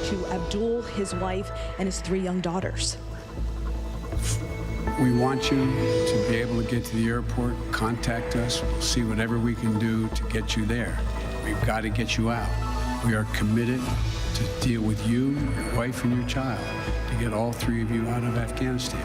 to Abdul, his wife, and his 3 young daughters. We want you to be able to get to the airport. Contact us. We'll see whatever we can do to get you there. We've got to get you out. We are committed to deal with you, your wife, and your child to get all 3 of you out of Afghanistan.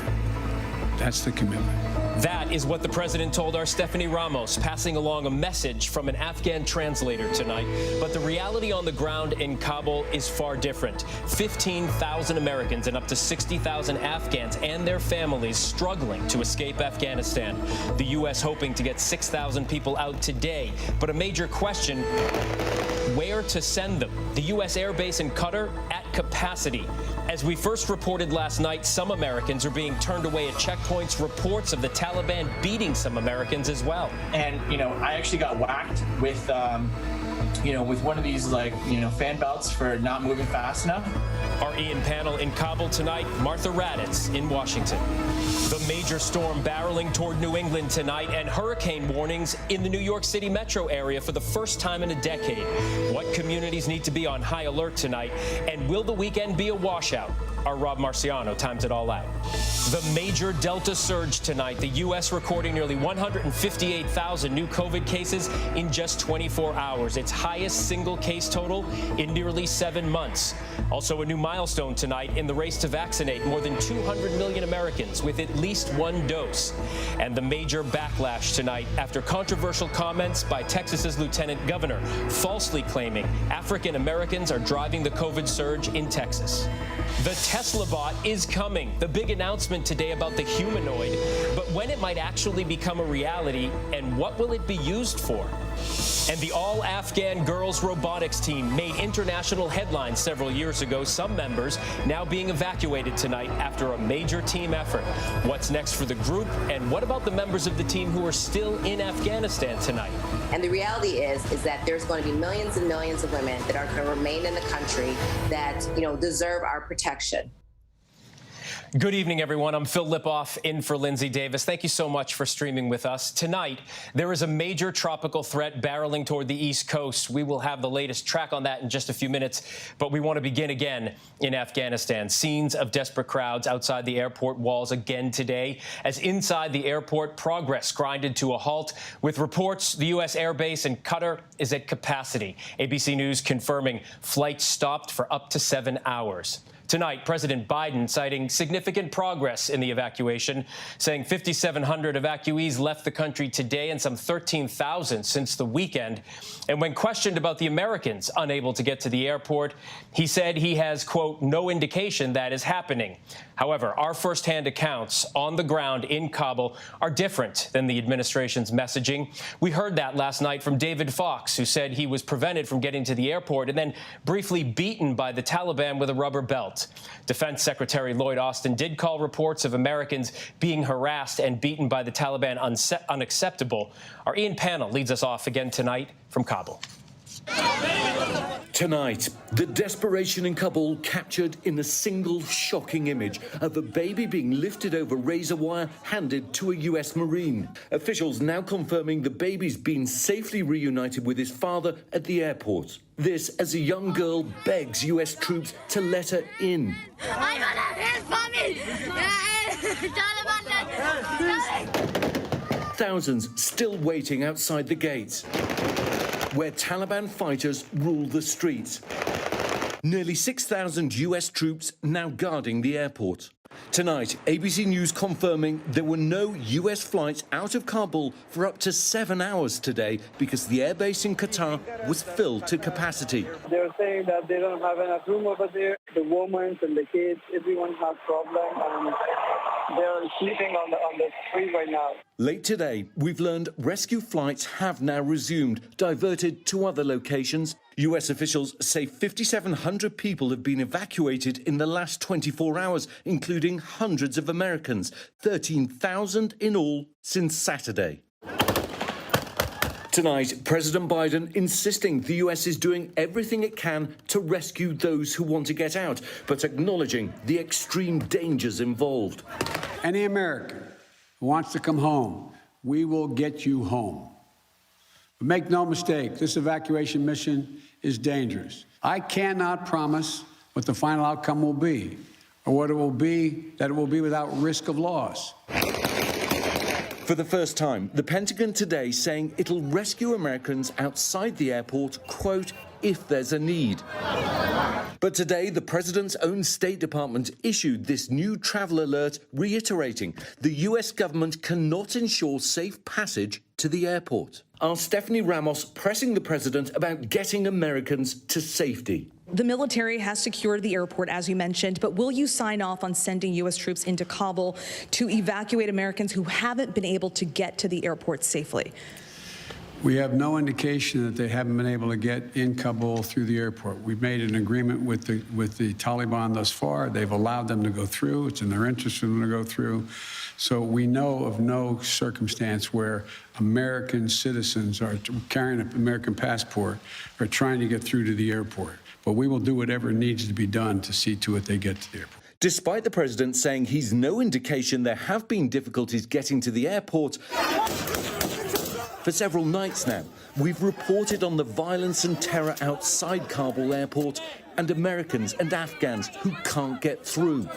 That's the commitment. That is what the president told our Stephanie Ramos, passing along a message from an Afghan translator tonight. But the reality on the ground in Kabul is far different. 15,000 Americans and up to 60,000 Afghans and their families struggling to escape Afghanistan. The U.S. hoping to get 6,000 people out today. But a major question, where to send them? The U.S. Air Base in Qatar at capacity. As we first reported last night, some Americans are being turned away at checkpoints. Reports of the Taliban beating some Americans as well. And, I actually got whacked with, with one of these, fan belts for not moving fast enough. Our Ian panel in Kabul tonight, Martha Raddatz in Washington. The major storm barreling toward New England tonight and hurricane warnings in the New York City metro area for the first time in a decade. What communities need to be on high alert tonight? And will the weekend be a washout? Our Rob Marciano times it all out. The major Delta surge tonight. The U.S. recording nearly 158,000 new COVID cases in just 24 hours. Its highest single case total in nearly 7 months. Also a new milestone tonight in the race to vaccinate more than 200 million Americans with at least 1 dose. And the major backlash tonight after controversial comments by Texas's lieutenant governor, falsely claiming African Americans are driving the COVID surge in Texas. The Tesla bot is coming. The big announcement today about the humanoid, but when it might actually become a reality and what will it be used for? And the all-Afghan girls robotics team made international headlines several years ago. Some members now being evacuated tonight after a major team effort. What's next for the group? And what about the members of the team who are still in Afghanistan tonight? And the reality is that there's going to be millions and millions of women that are going to remain in the country that, deserve our protection. Good evening, everyone. I'm Phil Lipoff in for Lindsay Davis. Thank you so much for streaming with us. Tonight, there is a major tropical threat barreling toward the East Coast. We will have the latest track on that in just a few minutes, but we want to begin again in Afghanistan. Scenes of desperate crowds outside the airport walls again today, as inside the airport, progress grinded to a halt, with reports the U.S. Air Base in Qatar is at capacity. ABC News confirming flights stopped for up to 7 hours. Tonight, President Biden citing significant progress in the evacuation, saying 5,700 evacuees left the country today and some 13,000 since the weekend. And when questioned about the Americans unable to get to the airport, he said he has, quote, no indication that is happening. However, our firsthand accounts on the ground in Kabul are different than the administration's messaging. We heard that last night from David Fox, who said he was prevented from getting to the airport and then briefly beaten by the Taliban with a rubber belt. Defense Secretary Lloyd Austin did call reports of Americans being harassed and beaten by the Taliban unacceptable. Our Ian Panel leads us off again tonight from Kabul. Tonight, the desperation in Kabul captured in a single shocking image of a baby being lifted over razor wire handed to a U.S. Marine. Officials now confirming the baby's been safely reunited with his father at the airport. This as a young girl begs U.S. troops to let her in. Thousands still waiting outside the gates, where Taliban fighters rule the streets. Nearly 6,000 U.S. troops now guarding the airport. Tonight, ABC News confirming there were no U.S. flights out of Kabul for up to 7 hours today because the airbase in Qatar was filled to capacity. They're saying that they don't have enough room over there. The women and the kids, everyone has problems, and they're sleeping on the street right now. Late today, we've learned rescue flights have now resumed, diverted to other locations. U.S. officials say 5,700 people have been evacuated in the last 24 hours, including hundreds of Americans, 13,000 in all since Saturday. Tonight, President Biden insisting the U.S. is doing everything it can to rescue those who want to get out, but acknowledging the extreme dangers involved. Any American who wants to come home, we will get you home. But make no mistake, this evacuation mission is dangerous. I cannot promise what the final outcome will be, or what it will be, that it will be without risk of loss. For the first time, the Pentagon today saying it'll rescue Americans outside the airport, quote, if there's a need. But today, the president's own State Department issued this new travel alert, reiterating the US government cannot ensure safe passage to the airport. Our Stephanie Ramos pressing the president about getting Americans to safety. The military has secured the airport, as you mentioned, but will you sign off on sending U.S. troops into Kabul to evacuate Americans who haven't been able to get to the airport safely? We have no indication that they haven't been able to get in Kabul through the airport. We've made an agreement with the Taliban thus far. They've allowed them to go through. It's in their interest for them to go through. So we know of no circumstance where American citizens are carrying an American passport are trying to get through to the airport. But we will do whatever needs to be done to see to it they get to the airport. Despite the president saying he's no indication there have been difficulties getting to the airport, for several nights now, we've reported on the violence and terror outside Kabul airport and Americans and Afghans who can't get through.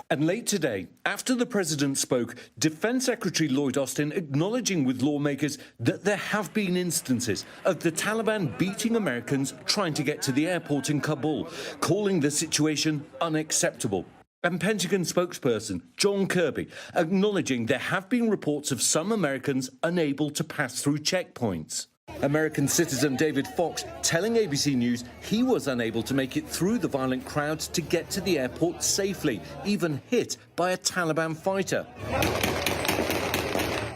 And late today, after the president spoke, Defense Secretary Lloyd Austin acknowledging with lawmakers that there have been instances of the Taliban beating Americans trying to get to the airport in Kabul, calling the situation unacceptable. And Pentagon spokesperson John Kirby acknowledging there have been reports of some Americans unable to pass through checkpoints. American citizen David Fox telling ABC News he was unable to make it through the violent crowds to get to the airport safely, even hit by a Taliban fighter.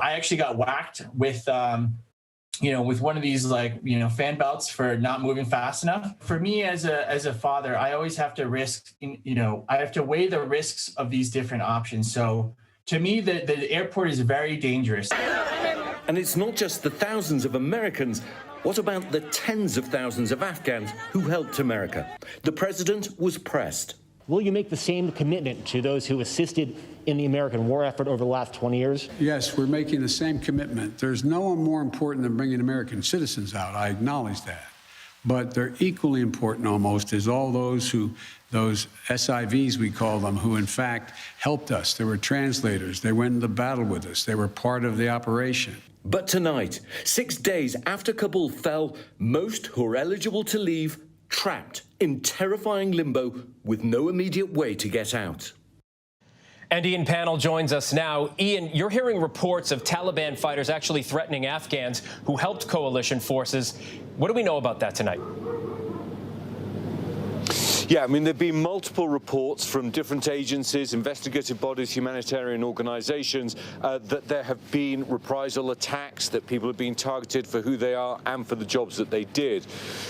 I actually got whacked with with one of these fan belts for not moving fast enough. For me as a father, I always have to I have to weigh the risks of these different options. So to me, the airport is very dangerous. And it's not just the thousands of Americans. What about the tens of thousands of Afghans who helped America? The president was pressed. Will you make the same commitment to those who assisted in the American war effort over the last 20 years? Yes, we're making the same commitment. There's no one more important than bringing American citizens out. I acknowledge that. But they're equally important almost as all those SIVs, we call them, who in fact helped us. They were translators. They went into battle with us. They were part of the operation. But tonight, 6 days after Kabul fell, most who are eligible to leave trapped in terrifying limbo with no immediate way to get out. And Ian Panel joins us now. Ian, you're hearing reports of Taliban fighters actually threatening Afghans who helped coalition forces. What do we know about that tonight? Yeah, I mean, there have been multiple reports from different agencies, investigative bodies, humanitarian organizations, that there have been reprisal attacks, that people have been targeted for who they are and for the jobs that they did.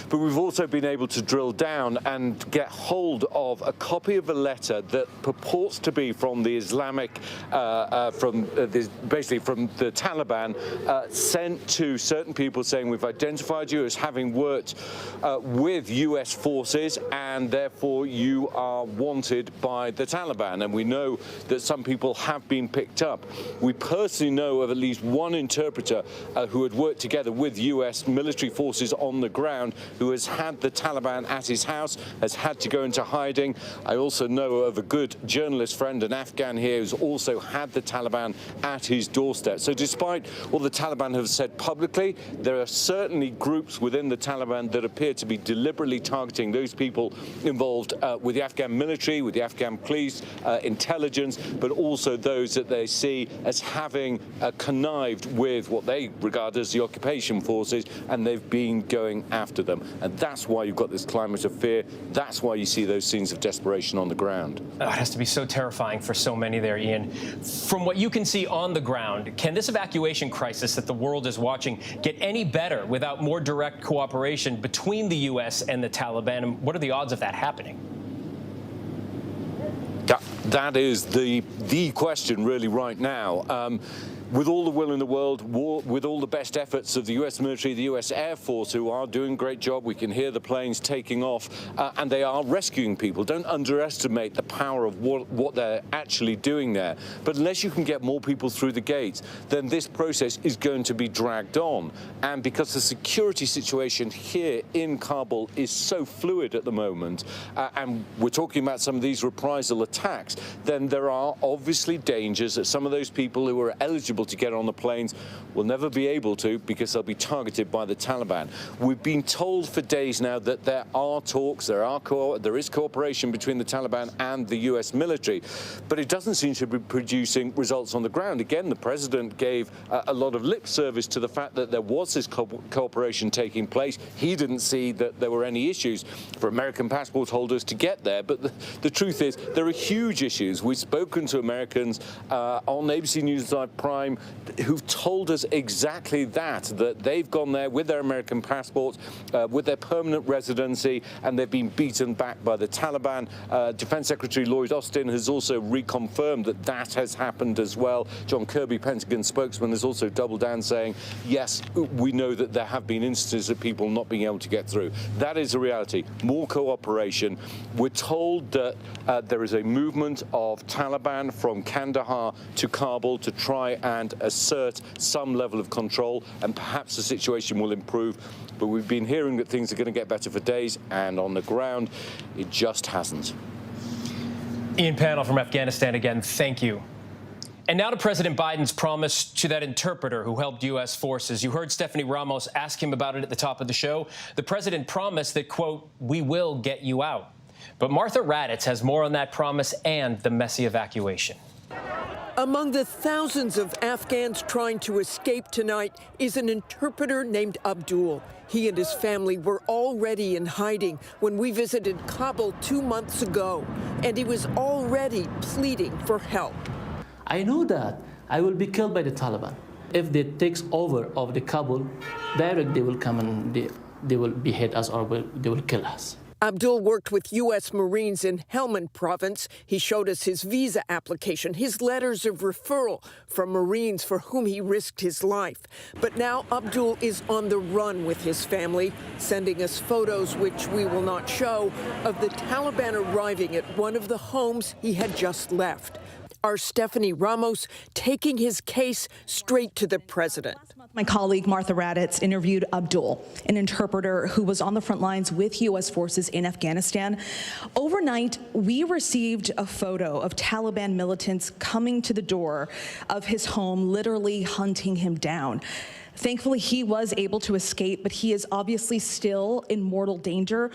But we've also been able to drill down and get hold of a copy of a letter that purports to be from the Islamic, basically from the Taliban, sent to certain people saying, we've identified you as having worked with US forces and therefore you are wanted by the Taliban. And we know that some people have been picked up. We personally know of at least one interpreter who had worked together with US military forces on the ground, who has had the Taliban at his house, has had to go into hiding. I also know of a good journalist friend, an Afghan here, who's also had the Taliban at his doorstep. So despite what the Taliban have said publicly, there are certainly groups within the Taliban that appear to be deliberately targeting those people involved with the Afghan military, with the Afghan police, intelligence, but also those that they see as having connived with what they regard as the occupation forces, and they've been going after them. And that's why you've got this climate of fear. That's why you see those scenes of desperation on the ground. It has to be so terrifying for so many there, Ian. From what you can see on the ground, can this evacuation crisis that the world is watching get any better without more direct cooperation between the U.S. and the Taliban? And what are the odds of that happening? That is the question really right now. with all the will in the world, with all the best efforts of the US military, the US Air Force, who are doing a great job. We can hear the planes taking off, and they are rescuing people. Don't underestimate the power of what they're actually doing there. But unless you can get more people through the gates, then this process is going to be dragged on. And because the security situation here in Kabul is so fluid at the moment, and we're talking about some of these reprisal attacks, then there are obviously dangers that some of those people who are eligible to get on the planes will never be able to because they'll be targeted by the Taliban. We've been told for days now that there are talks, there is cooperation between the Taliban and the US military, but it doesn't seem to be producing results on the ground. Again, the president gave a lot of lip service to the fact that there was this cooperation taking place. He didn't see that there were any issues for American passport holders to get there, but the truth is there are huge issues. We've spoken to Americans on ABC News Live Prime who've told us exactly that they've gone there with their American passports, with their permanent residency, and they've been beaten back by the Taliban. Defense Secretary Lloyd Austin has also reconfirmed that that has happened as well. John Kirby, Pentagon spokesman, has also doubled down saying, yes, we know that there have been instances of people not being able to get through. That is a reality. More cooperation. We're told that there is a movement of Taliban from Kandahar to Kabul to try and assert some level of control, and perhaps the situation will improve. But we've been hearing that things are going to get better for days, and on the ground, it just hasn't. Ian Pannell from Afghanistan again, thank you. And now to President Biden's promise to that interpreter who helped U.S. forces. You heard Stephanie Ramos ask him about it at the top of the show. The president promised that, quote, we will get you out. But Martha Raddatz has more on that promise and the messy evacuation. Among the thousands of Afghans trying to escape tonight is an interpreter named Abdul. He and his family were already in hiding when we visited Kabul 2 months ago, and he was already pleading for help. I know that I will be killed by the Taliban. If they take over of the Kabul, direct they will come and they will behead us or they will kill us. Abdul worked with U.S. Marines in Helmand province. He showed us his visa application, his letters of referral from Marines for whom he risked his life. But now Abdul is on the run with his family, sending us photos, which we will not show, of the Taliban arriving at one of the homes he had just left. Our Stephanie Ramos taking his case straight to the president. My colleague Martha Raddatz interviewed Abdul, an interpreter who was on the front lines with U.S. forces in Afghanistan. Overnight, we received a photo of Taliban militants coming to the door of his home, literally hunting him down. Thankfully, he was able to escape, but he is obviously still in mortal danger.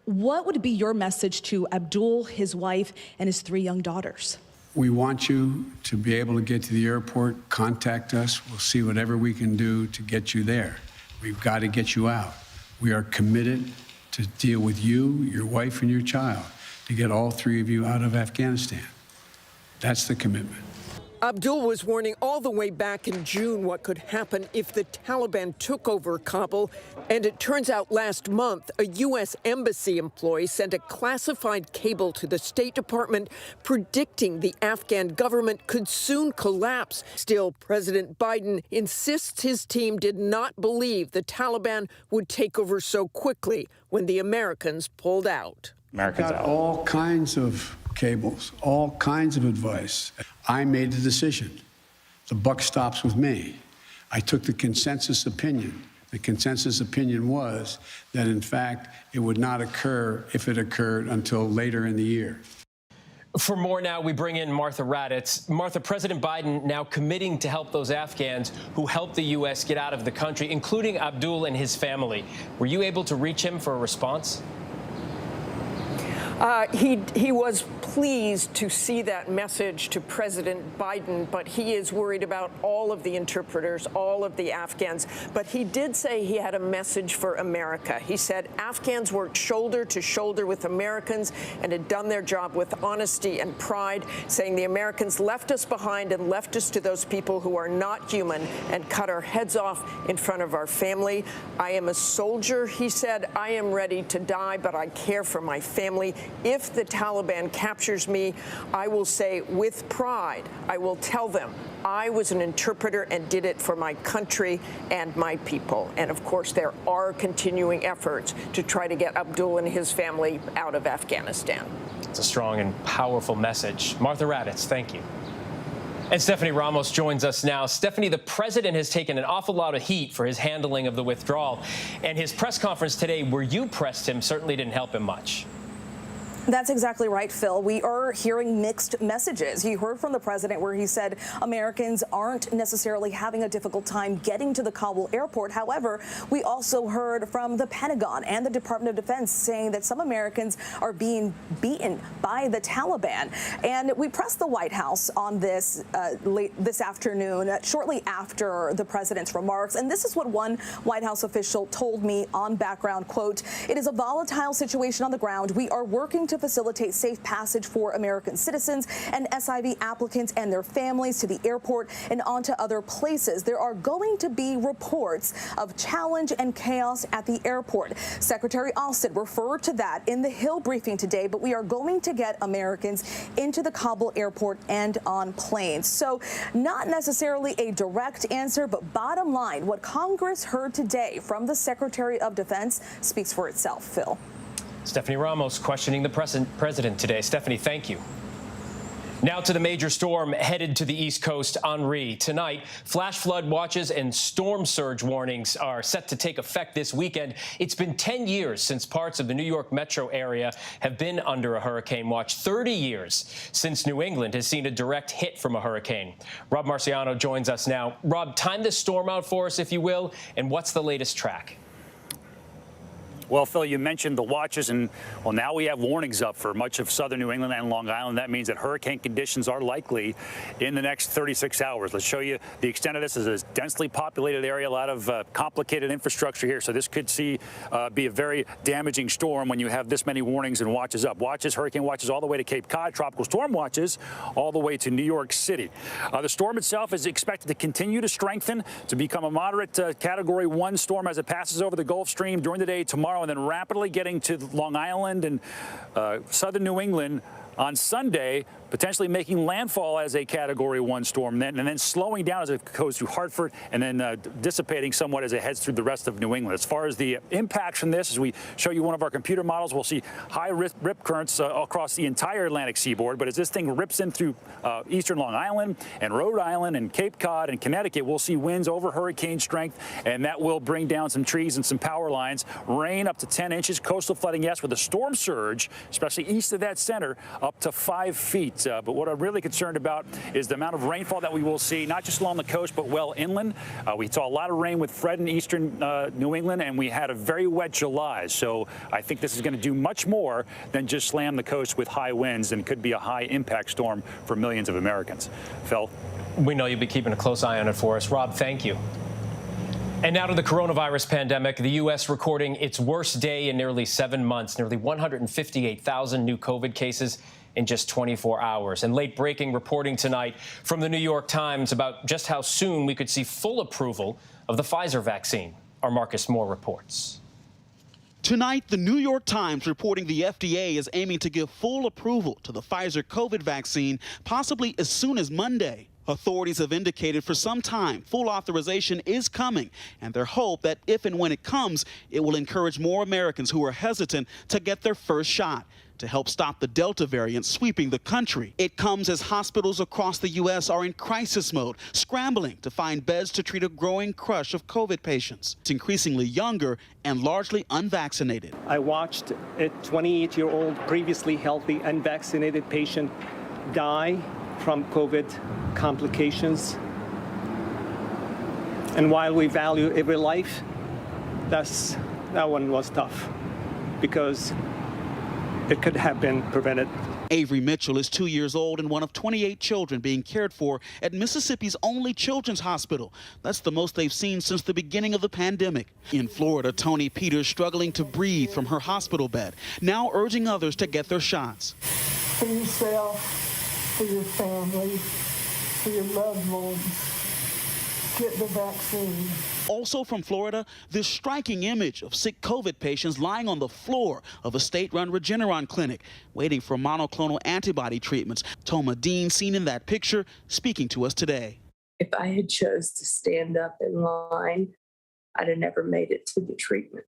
What would be your message to Abdul, his wife, and his 3 young daughters? We want you to be able to get to the airport. Contact us. We'll see whatever we can do to get you there. We've got to get you out. We are committed to deal with you, your wife, and your child to get all 3 of you out of Afghanistan. That's the commitment. Abdul was warning all the way back in June what could happen if the Taliban took over Kabul. And it turns out last month, a U.S. embassy employee sent a classified cable to the State Department predicting the Afghan government could soon collapse. Still, President Biden insists his team did not believe the Taliban would take over so quickly when the Americans pulled out. Americans got all kinds of cables, all kinds of advice. I made the decision. The buck stops with me. I took the consensus opinion. The consensus opinion was that, in fact, it would not occur if it occurred until later in the year. For more now, we bring in Martha Raddatz. Martha, President Biden now committing to help those Afghans who helped the U.S. get out of the country, including Abdul and his family. Were you able to reach him for a response? He was pleased to see that message to President Biden, but he is worried about all of the interpreters, all of the Afghans. But he did say he had a message for America. He said Afghans worked shoulder to shoulder with Americans and had done their job with honesty and pride, saying the Americans left us behind and left us to those people who are not human and cut our heads off in front of our family. I am a soldier, he said. I am ready to die, but I care for my family. if the Taliban captures me, I will say with pride, I will tell them I was an interpreter and did it for my country and my people. And of course, there are continuing efforts to try to get Abdul and his family out of Afghanistan. It's a strong and powerful message. Martha Raddatz, thank you. And Stephanie Ramos joins us now. Stephanie, the president has taken an awful lot of heat for his handling of the withdrawal. And his press conference today, where you pressed him, certainly didn't help him much. That's exactly right, Phil. We are hearing mixed messages. You heard from the president where he said Americans aren't necessarily having a difficult time getting to the Kabul airport. However, we also heard from the Pentagon and the Department of Defense saying that some Americans are being beaten by the Taliban. And we pressed the White House on this late this afternoon, shortly after the president's remarks. And this is what one White House official told me on background, quote, "It is a volatile situation on the ground. We are working to facilitate safe passage for American citizens and SIV applicants and their families to the airport and onto other places. There are going to be reports of challenge and chaos at the airport." Secretary Austin referred to that in the Hill briefing today, but we are going to get Americans into the Kabul airport and on planes. So not necessarily a direct answer, but bottom line, what Congress heard today from the Secretary of Defense speaks for itself. Phil. Stephanie Ramos questioning the president today. Stephanie, thank you. Now to the major storm headed to the East Coast, Henri. Tonight, flash flood watches and storm surge warnings are set to take effect this weekend. It's been 10 years since parts of the New York metro area have been under a hurricane watch, 30 years since New England has seen a direct hit from a hurricane. Rob Marciano joins us now. Rob, time this storm out for us, if you will, and what's the latest track? Well, Phil, you mentioned the watches, and well, now we have warnings up for much of southern New England and Long Island. That means that hurricane conditions are likely in the next 36 hours. Let's show you the extent of this. Is a densely populated area, a lot of complicated infrastructure here. So this could be a very damaging storm when you have this many warnings and watches up. Watches, hurricane watches all the way to Cape Cod, tropical storm watches all the way to New York City. The storm itself is expected to continue to strengthen to become a moderate Category 1 storm as it passes over the Gulf Stream during the day tomorrow, and then rapidly getting to Long Island and southern New England on Sunday, potentially making landfall as a Category 1 storm, and then slowing down as it goes through Hartford, and then dissipating somewhat as it heads through the rest of New England. As far as the impacts from this, as we show you one of our computer models, we'll see high rip currents across the entire Atlantic seaboard. But as this thing rips in through eastern Long Island and Rhode Island and Cape Cod and Connecticut, we'll see winds over hurricane strength, and that will bring down some trees and some power lines. Rain up to 10 inches, coastal flooding, yes, with a storm surge, especially east of that center, up to 5 feet. But what I'm really concerned about is the amount of rainfall that we will see, not just along the coast, but well inland. We saw a lot of rain with Fred in eastern New England, and we had a very wet July. So I think this is going to do much more than just slam the coast with high winds, and could be a high impact storm for millions of Americans. Phil? We know you'll be keeping a close eye on it for us. Rob, thank you. And now to the coronavirus pandemic. The U.S. recording its worst day in nearly 7 months, nearly 158,000 new COVID cases in just 24 hours. And late-breaking reporting tonight from the New York Times about just how soon we could see full approval of the Pfizer vaccine. Our Marcus Moore reports. Tonight, the New York Times reporting the FDA is aiming to give full approval to the Pfizer COVID vaccine, possibly as soon as Monday. Authorities have indicated for some time full authorization is coming, and their hope that if and when it comes, it will encourage more Americans who are hesitant to get their first shot to help stop the Delta variant sweeping the country. It comes as hospitals across the U.S. are in crisis mode, scrambling to find beds to treat a growing crush of COVID patients. It's increasingly younger and largely unvaccinated. I watched a 28-year-old previously healthy unvaccinated patient die from COVID complications. And while we value every life, that one was tough because it could have been prevented. Avery Mitchell is 2 years old and one of 28 children being cared for at Mississippi's only children's hospital. That's the most they've seen since the beginning of the pandemic. In Florida, Tony Peters struggling to breathe from her hospital bed, now urging others to get their shots. For yourself, for your family, for your loved ones, get the vaccine. Also from Florida, this striking image of sick COVID patients lying on the floor of a state-run Regeneron clinic, waiting for monoclonal antibody treatments. Toma Dean, seen in that picture, speaking to us today. If I had chose to stand up in line, I'd have never made it to the treatment.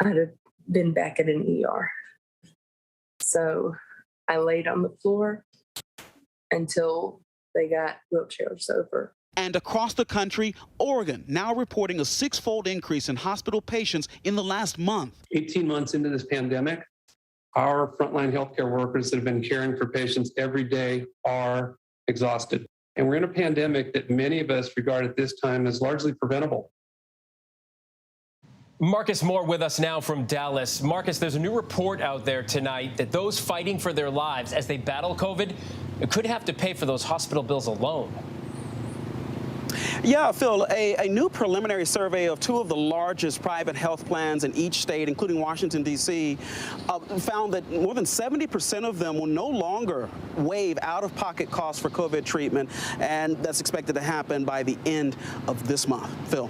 I'd have been back at an ER. So I laid on the floor until they got wheelchairs over. And across the country, Oregon now reporting a 6-fold increase in hospital patients in the last month. 18 months into this pandemic, our frontline healthcare workers that have been caring for patients every day are exhausted. And we're in a pandemic that many of us regard at this time as largely preventable. Marcus Moore with us now from Dallas. Marcus, there's a new report out there tonight that those fighting for their lives as they battle COVID could have to pay for those hospital bills alone. Yeah, Phil, a new preliminary survey of 2 of the largest private health plans in each state, including Washington, D.C., found that more than 70% of them will no longer waive out-of-pocket costs for COVID treatment, and that's expected to happen by the end of this month. Phil.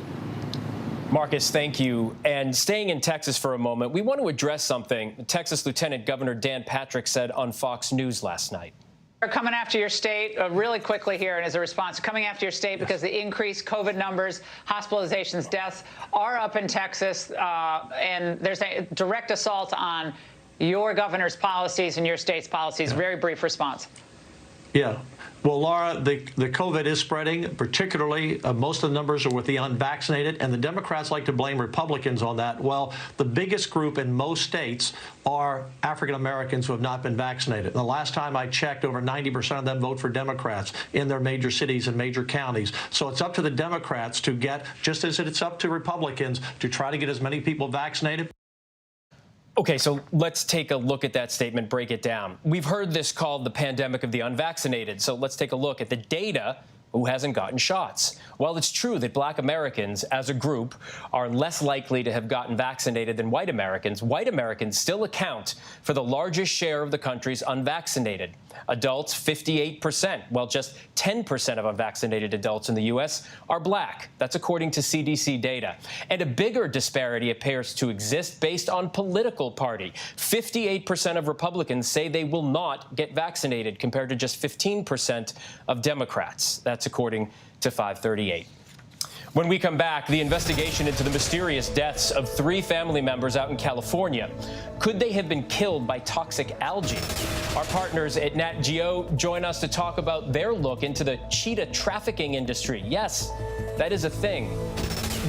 Marcus, thank you. And staying in Texas for a moment, we want to address something Texas Lieutenant Governor Dan Patrick said on Fox News last night. Are coming after your state really quickly here, and as a response, coming after your state because the increased COVID numbers, hospitalizations, deaths are up in Texas, and there's a direct assault on your governor's policies and your state's policies. Very brief response. Yeah. Well, Laura, the COVID is spreading, particularly most of the numbers are with the unvaccinated, and the Democrats like to blame Republicans on that. Well, the biggest group in most states are African Americans who have not been vaccinated. The last time I checked, over 90% of them vote for Democrats in their major cities and major counties. So it's up to the Democrats to get, just as it's up to Republicans, to try to get as many people vaccinated. Okay, so let's take a look at that statement, break it down. We've heard this called the pandemic of the unvaccinated, so let's take a look at the data. Who hasn't gotten shots? While it's true that Black Americans as a group are less likely to have gotten vaccinated than white Americans still account for the largest share of the country's unvaccinated. Adults, 58%, while just 10% of unvaccinated adults in the U.S. are Black. That's according to CDC data. And a bigger disparity appears to exist based on political party. 58% of Republicans say they will not get vaccinated, compared to just 15% of Democrats. That's according to 538. When we come back, the investigation into the mysterious deaths of 3 family members out in California. Could they have been killed by toxic algae? Our partners at Nat Geo join us to talk about their look into the cheetah trafficking industry. Yes, that is a thing.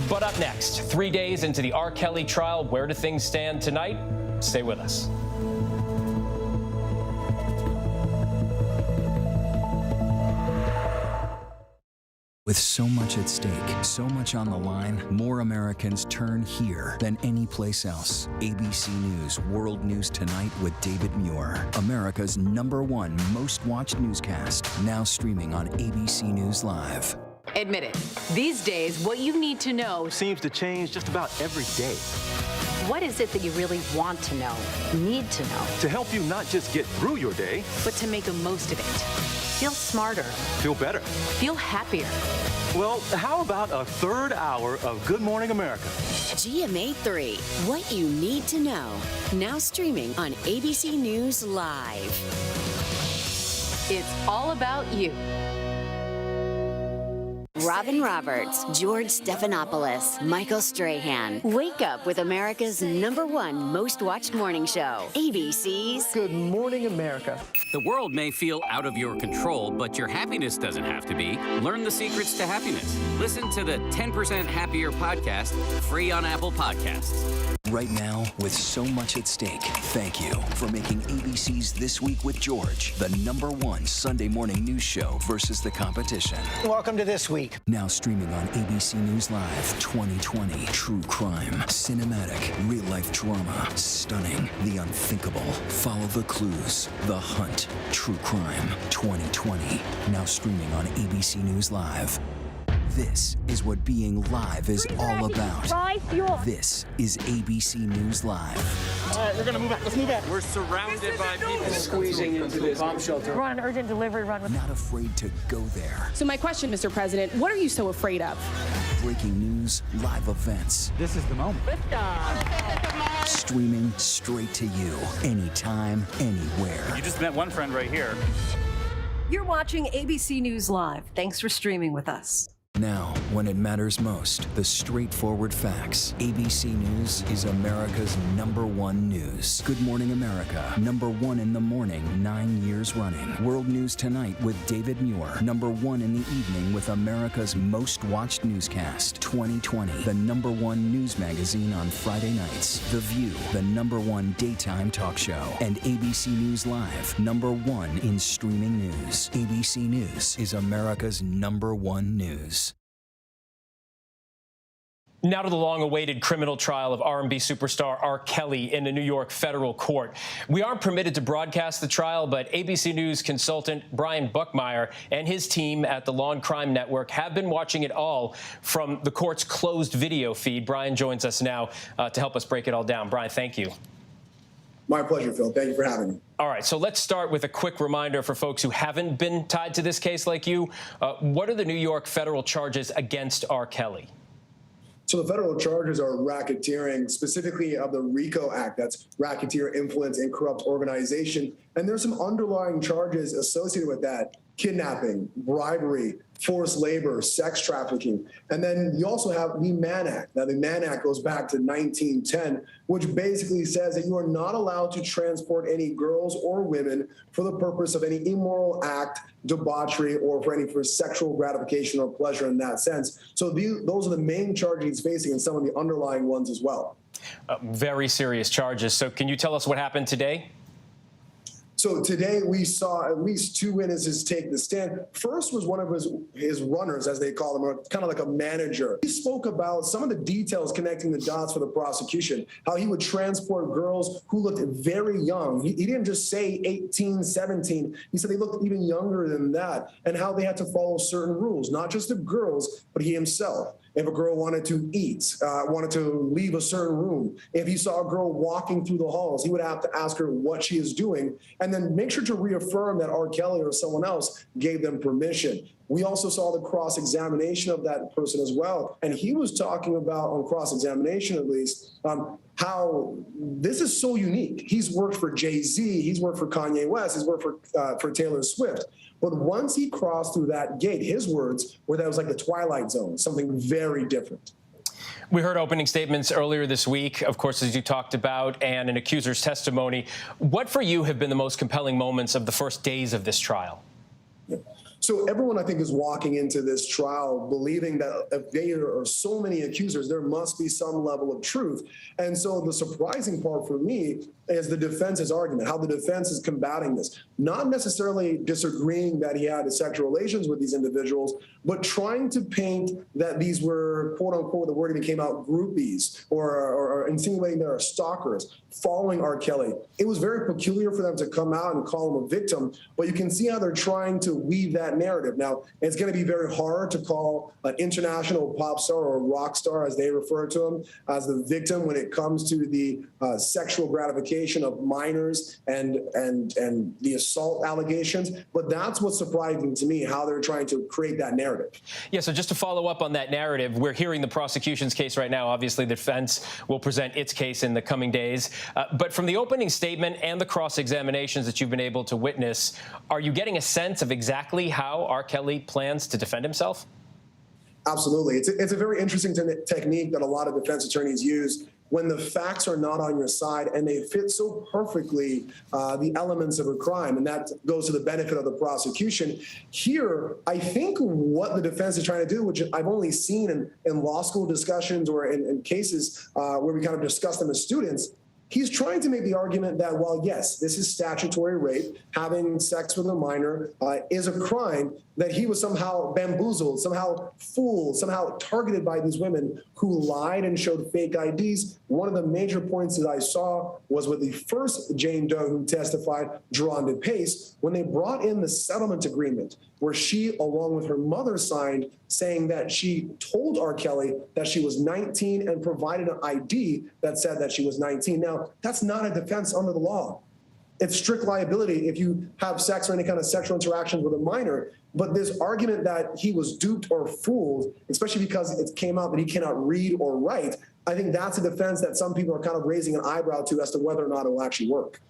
But up next, 3 days into the R. Kelly trial, where do things stand tonight? Stay with us. With so much at stake, so much on the line, more Americans turn here than any place else. ABC News World News Tonight with David Muir, America's #1 most watched newscast, now streaming on ABC News Live. Admit it, these days, what you need to know seems to change just about every day. What is it that you really want to know, need to know? To help you not just get through your day, but to make the most of it. Feel smarter. Feel better. Feel happier. Well, how about a 3rd hour of Good Morning America? GMA 3, what you need to know. Now streaming on ABC News Live. It's all about you. Robin Roberts, George Stephanopoulos, Michael Strahan. Wake up with America's #1 most watched morning show. ABC's Good Morning America. The world may feel out of your control, but your happiness doesn't have to be. Learn the secrets to happiness. Listen to the 10% Happier podcast, free on Apple Podcasts. Right now, with so much at stake, thank you for making ABC's This Week with George the #1 Sunday morning news show versus the competition. Welcome to This Week. Now streaming on ABC News Live 2020. True crime, cinematic, real-life drama, stunning, the unthinkable. Follow the clues. The Hunt. True crime 2020. Now streaming on ABC News Live. This is what being live is all about. This is ABC News Live. All right, we're gonna move back. Let's move back. We're surrounded by people squeezing into this bomb shelter. We're on an urgent delivery run. Not afraid to go there. So my question, Mr. President, what are you so afraid of? Breaking news, live events. This is the moment. Streaming straight to you, anytime, anywhere. You just met one friend right here. You're watching ABC News Live. Thanks for streaming with us. Now, when it matters most, the straightforward facts. ABC News is America's #1 news. Good Morning America, #1 in the morning, 9 years running. World News Tonight with David Muir, #1 in the evening with America's most watched newscast. 2020, the #1 news magazine on Friday nights. The View, the #1 daytime talk show. And ABC News Live, #1 in streaming news. ABC News is America's #1 news. Now to the long-awaited criminal trial of R&B superstar R. Kelly in a New York federal court. We aren't permitted to broadcast the trial, but ABC News consultant Brian Buckmeyer and his team at the Law and Crime Network have been watching it all from the court's closed video feed. Brian joins us now to help us break it all down. Brian, thank you. My pleasure, Phil. Thank you for having me. All right, so let's start with a quick reminder for folks who haven't been tied to this case like you. What are the New York federal charges against R. Kelly? So the federal charges are racketeering, specifically of the RICO Act. That's Racketeer, Influence, and Corrupt Organization. And there's some underlying charges associated with that: kidnapping, bribery, forced labor, sex trafficking. And then you also have the Mann Act. Now, the Mann Act goes back to 1910, which basically says that you are not allowed to transport any girls or women for the purpose of any immoral act, debauchery, or for sexual gratification or pleasure in that sense. So those are the main charges he's facing, and some of the underlying ones as well. Very serious charges. So can you tell us what happened today? So today we saw at least 2 witnesses take the stand. First was one of his runners, as they call him, kind of like a manager. He spoke about some of the details connecting the dots for the prosecution, how he would transport girls who looked very young. He didn't just say 18, 17. He said they looked even younger than that, and how they had to follow certain rules, not just the girls, but he himself. If a girl wanted to eat, wanted to leave a certain room, if he saw a girl walking through the halls, he would have to ask her what she is doing, and then make sure to reaffirm that R. Kelly or someone else gave them permission. We also saw the cross-examination of that person as well. And he was talking about, on cross-examination at least, how this is so unique. He's worked for Jay-Z, he's worked for Kanye West, he's worked for Taylor Swift. But once he crossed through that gate, his words were that it was like the Twilight Zone, something very different. We heard opening statements earlier this week, of course, as you talked about, and an accuser's testimony. What for you have been the most compelling moments of the first days of this trial? So everyone, I think, is walking into this trial believing that if there are so many accusers, there must be some level of truth. And so the surprising part for me is the defense's argument, how the defense is combating this. Not necessarily disagreeing that he had sexual relations with these individuals, but trying to paint that these were, quote unquote, the word even came out, groupies, or insinuating there are stalkers following R. Kelly. It was very peculiar for them to come out and call him a victim, but you can see how they're trying to weave that narrative. Now, it's going to be very hard to call an international pop star or rock star, as they refer to him, as the victim when it comes to the sexual gratification of minors and the assault allegations. But that's what's surprising to me, how they're trying to create that narrative. Yeah, so just to follow up on that narrative, we're hearing the prosecution's case right now. Obviously, the defense will present its case in the coming days. But from the opening statement and the cross-examinations that you've been able to witness, are you getting a sense of exactly how R. Kelly plans to defend himself? Absolutely. It's a very interesting technique that a lot of defense attorneys use when the facts are not on your side and they fit so perfectly the elements of a crime, and that goes to the benefit of the prosecution. Here, I think what the defense is trying to do, which I've only seen in law school discussions or in cases where we kind of discuss them as students, he's trying to make the argument that, while, yes, this is statutory rape, having sex with a minor is a crime, that he was somehow bamboozled, somehow fooled, somehow targeted by these women who lied and showed fake IDs One of the major points that I saw was with the first Jane Doe who testified, Jerronda Pace, when they brought in the settlement agreement, where she, along with her mother, signed saying that she told R. Kelly that she was 19 and provided an ID that said that she was 19. Now, that's not a defense under the law. It's strict liability if you have sex or any kind of sexual interactions with a minor. But this argument that he was duped or fooled, especially because it came out that he cannot read or write, I think that's a defense that some people are kind of raising an eyebrow to as to whether or not it will actually work.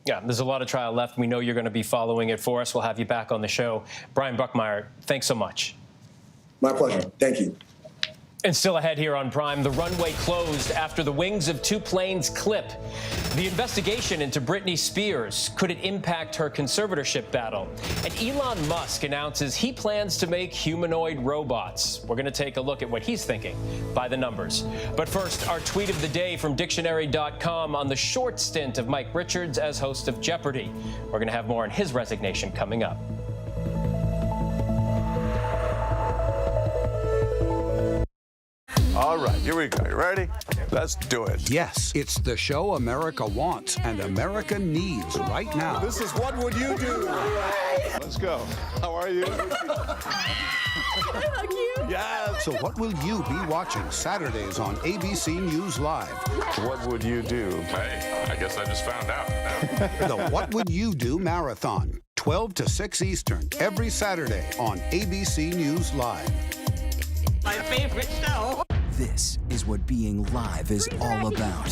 Yeah, there's a lot of trial left. We know you're going to be following it for us. We'll have you back on the show. Brian Buckmeyer, thanks so much. My pleasure. Thank you. And still ahead here on Prime, the runway closed after the wings of two planes clip. The investigation into Britney Spears, could it impact her conservatorship battle? And Elon Musk announces he plans to make humanoid robots. We're going to take a look at what he's thinking by the numbers. But first, our tweet of the day from dictionary.com on the short stint of Mike Richards as host of Jeopardy. We're going to have more on his resignation coming up. All right, here we go. You ready? Let's do it. Yes, it's the show America wants and America needs right now. This is What Would You Do? Let's go. How are you? How cute. Yes. So what will you be watching Saturdays on ABC News Live? What would you do? Hey, I guess I just found out. The What Would You Do Marathon, 12 to 6 Eastern, every Saturday on ABC News Live. My favorite show. This is what being live is all about.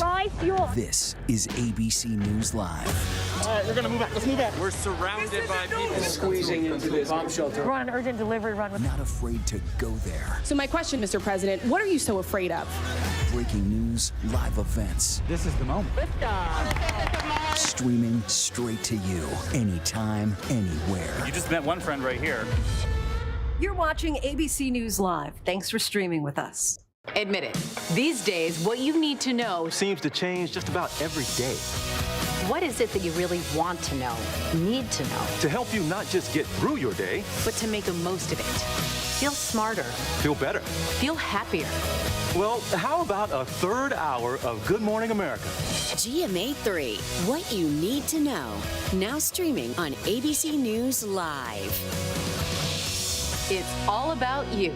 This is ABC News Live. All right, we're gonna move back. Let's move back. We're surrounded by people Squeezing into this bomb shelter. We're on an urgent delivery run. Not afraid to go there. So my question, Mr. President, what are you so afraid of? Breaking news, live events. This is the moment. Streaming straight to you, anytime, anywhere. You just met one friend right here. You're watching ABC News Live. Thanks for streaming with us. Admit it. These days, what you need to know seems to change just about every day. What is it that you really want to know, need to know? To help you not just get through your day, but to make the most of it. Feel smarter. Feel better. Feel happier. Well, how about a third hour of Good Morning America? GMA 3, what you need to know. Now streaming on ABC News Live. It's all about you.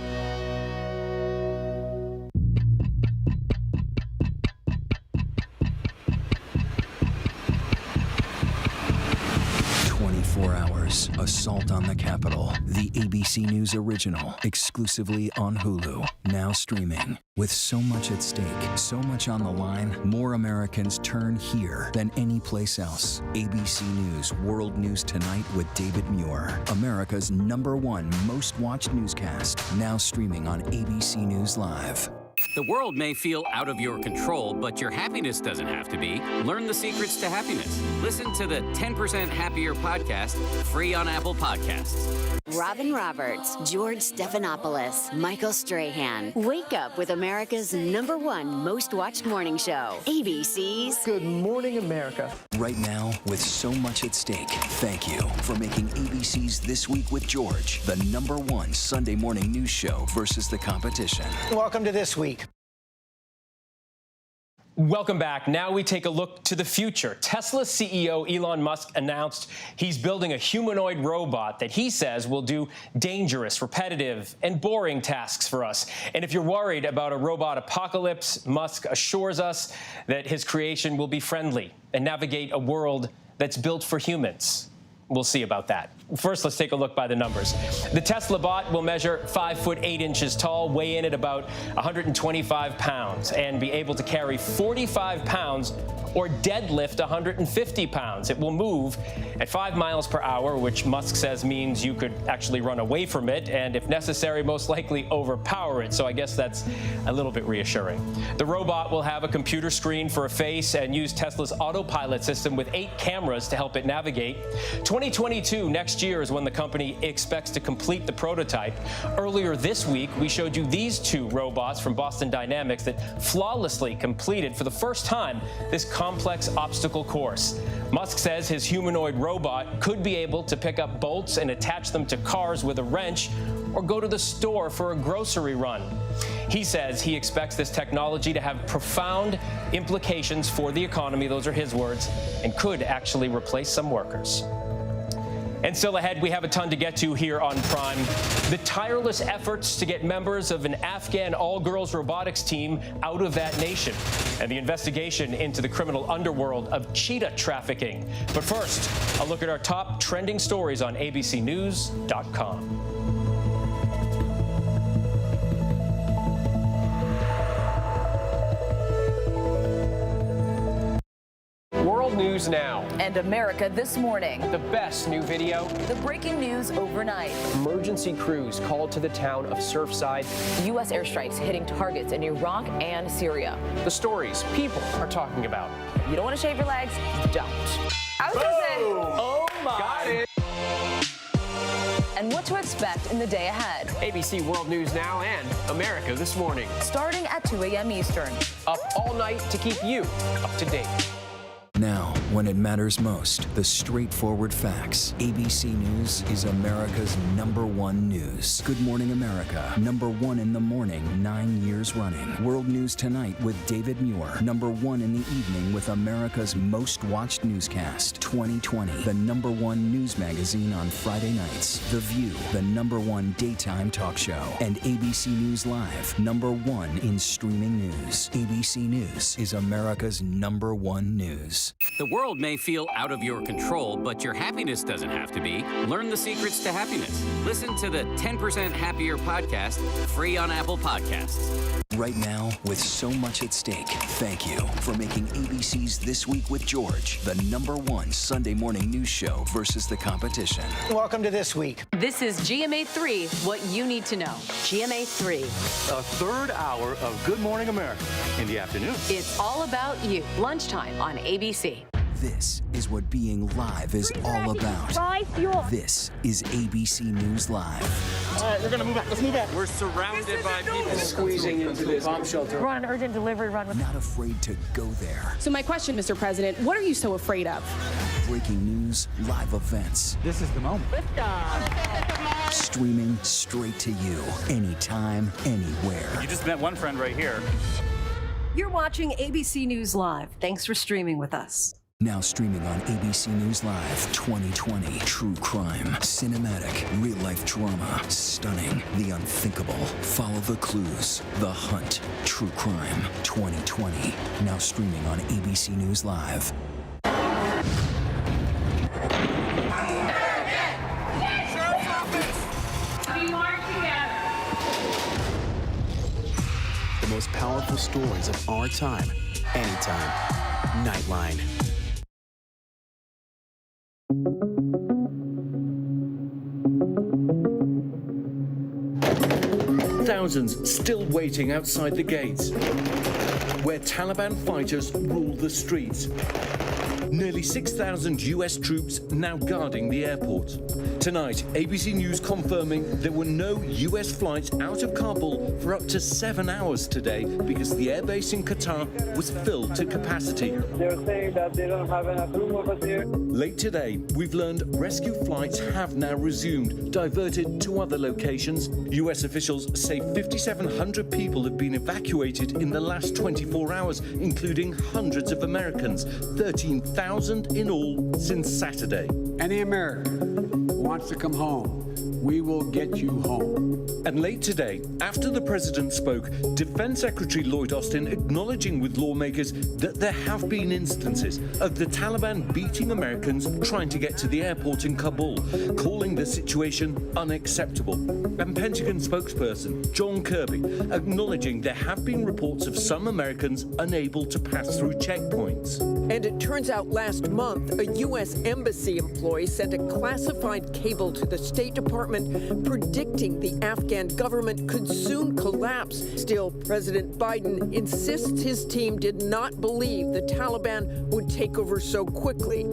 Assault on the Capitol, the ABC News original, exclusively on Hulu, now streaming. With so much at stake, so much on the line, more Americans turn here than any place else. ABC News World News Tonight with David Muir, America's #1 most watched newscast, now streaming on ABC News Live. The world may feel out of your control, but your happiness doesn't have to be. Learn the secrets to happiness. Listen to the 10% Happier podcast, free on Apple Podcasts. Robin Roberts, George Stephanopoulos, Michael Strahan. Wake up with America's #1 most watched morning show, ABC's Good Morning America. Right now, with so much at stake, thank you for making ABC's This Week with George the #1 Sunday morning news show versus the competition. Welcome to This Week. Welcome back. Now we take a look to the future. Tesla CEO Elon Musk announced he's building a humanoid robot that he says will do dangerous, repetitive, and boring tasks for us. And if you're worried about a robot apocalypse, Musk assures us that his creation will be friendly and navigate a world that's built for humans. We'll see about that. First, let's take a look by the numbers. The Tesla bot will measure 5 foot 8 inches tall, weigh in at about 125 pounds, and be able to carry 45 pounds or deadlift 150 pounds. It will move at 5 miles per hour, which Musk says means you could actually run away from it, and if necessary, most likely overpower it. So I guess that's a little bit reassuring. The robot will have a computer screen for a face and use Tesla's autopilot system with 8 cameras to help it navigate. 2022, next year, is when the company expects to complete the prototype. Earlier this week, we showed you these 2 robots from Boston Dynamics that flawlessly completed for the first time this complex obstacle course. Musk says his humanoid robot could be able to pick up bolts and attach them to cars with a wrench or go to the store for a grocery run. He says he expects this technology to have profound implications for the economy, those are his words, and could actually replace some workers. And still ahead, we have a ton to get to here on Prime. The tireless efforts to get members of an Afghan all-girls robotics team out of that nation, and the investigation into the criminal underworld of cheetah trafficking. But first, a look at our top trending stories on abcnews.com. World News Now. And America This Morning. The best new video. The breaking news overnight. Emergency crews called to the town of Surfside. U.S. airstrikes hitting targets in Iraq and Syria. The stories people are talking about. You don't want to shave your legs? Don't. I was going to say. Oh my. Got it. And what to expect in the day ahead. ABC World News Now and America This Morning. Starting at 2 a.m. Eastern. Up all night to keep you up to date. Now, when it matters most, the straightforward facts. ABC News is America's #1 news. Good Morning America, #1 in the morning, 9 years running. World News Tonight with David Muir, #1 in the evening with America's most watched newscast. 2020, the #1 news magazine on Friday nights. The View, the #1 daytime talk show. And ABC News Live, #1 in streaming news. ABC News is America's #1 news. The world may feel out of your control, but your happiness doesn't have to be. Learn the secrets to happiness. Listen to the 10% Happier podcast, free on Apple Podcasts. Right now, with so much at stake, thank you for making ABC's This Week with George the #1 Sunday morning news show versus the competition. Welcome to This Week. This is GMA3, what you need to know. GMA3. A third hour of Good Morning America in the afternoon. It's all about you. Lunchtime on ABC. This is what being live is all about. This is ABC News Live. All right, we're going to move back. Let's move back. We're surrounded by people Squeezing into this bomb shelter. We're on an urgent delivery run. Not afraid to go there. So my question, Mr. President, what are you so afraid of? Breaking news, live events. This is the moment. Streaming straight to you, anytime, anywhere. You just met one friend right here. You're watching ABC News Live. Thanks for streaming with us. Now streaming on ABC News Live 2020. True crime, cinematic, real-life drama, stunning, the unthinkable. Follow the clues. The Hunt. True crime 2020. Now streaming on ABC News Live. The most powerful stories of our time, anytime. Nightline. Thousands still waiting outside the gates, where Taliban fighters rule the streets. Nearly 6,000 US troops now guarding the airport. Tonight, ABC News confirming there were no US flights out of Kabul for up to 7 hours today because the airbase in Qatar was filled to capacity. They're saying that they don't have enough room over here. Late today, we've learned rescue flights have now resumed, diverted to other locations. US officials say 5,700 people have been evacuated in the last 24 hours, including hundreds of Americans, 13,000 in all since Saturday. Any American who wants to come home, we will get you home. And late today, after the president spoke, Defense Secretary Lloyd Austin acknowledging with lawmakers that there have been instances of the Taliban beating Americans trying to get to the airport in Kabul, calling the situation unacceptable. And Pentagon spokesperson John Kirby acknowledging there have been reports of some Americans unable to pass through checkpoints. And it turns out last month, a U.S. embassy employee sent a classified cable to the State Department predicting the Afghan government could soon collapse. Still, President Biden insists his team did not believe the Taliban would take over so quickly.